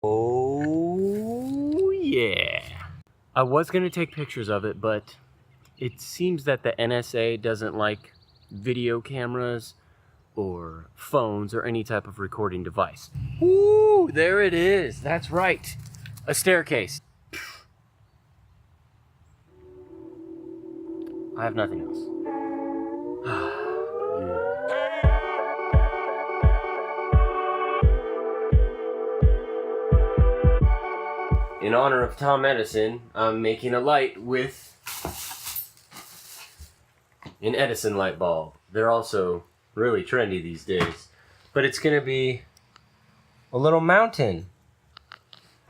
Oh yeah. I was gonna take pictures of it, but it seems that the NSA doesn't like video cameras or phones or any type of recording device. Ooh, there it is. That's right. A staircase. I have nothing else. In honor of Tom Edison, I'm making a light with an Edison light bulb. They're also really trendy these days. But it's gonna be a little mountain.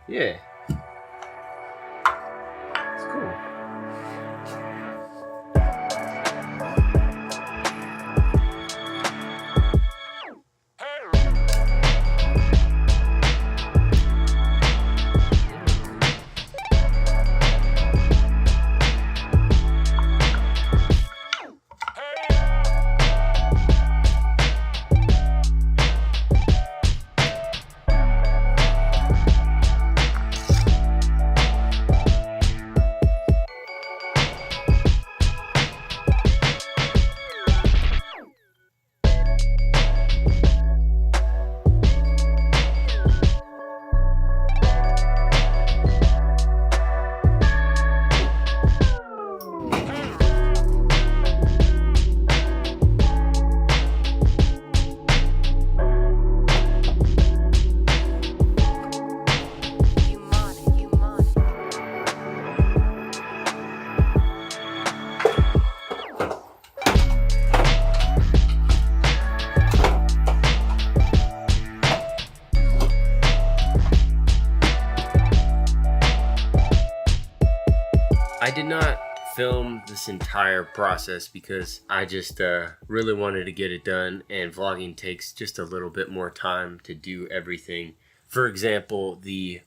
Yeah. It's cool. I did not film this entire process because I just really wanted to get it done, and vlogging takes just a little bit more time to do everything. For example, the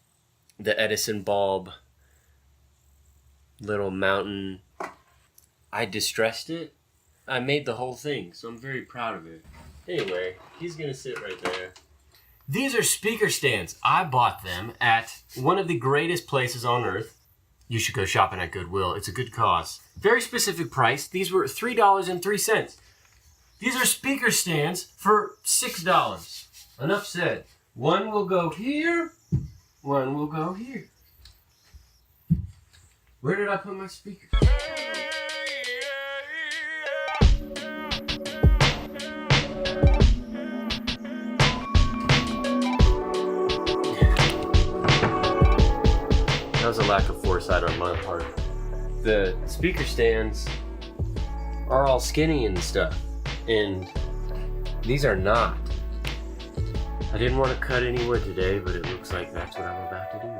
Edison bulb little mountain, I distressed it. I made the whole thing, so I'm very proud of it. Anyway, he's gonna sit right there. These are speaker stands. I bought them at one of the greatest places on earth. You should go shopping at Goodwill. It's a good cause. Very specific price. These were $3.03. These are speaker stands for $6. Enough said. One will go here. One will go here. Where did I put my speaker? That was a lack of foresight on my part. The speaker stands are all skinny and stuff, and these are not. I didn't want to cut any wood today, but it looks like that's what I'm about to do.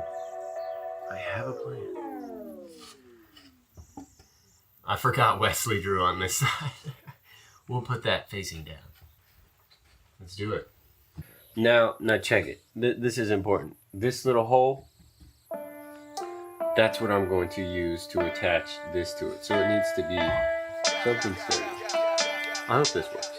I have a plan. I forgot Wesley drew on this side. We'll put that facing down. Let's do it. Now check it. This is important. This little hole, that's what I'm going to use to attach this to it. So it needs to be something sturdy. I hope this works.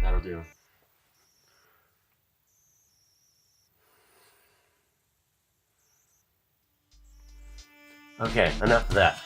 That'll do. Okay, enough of that.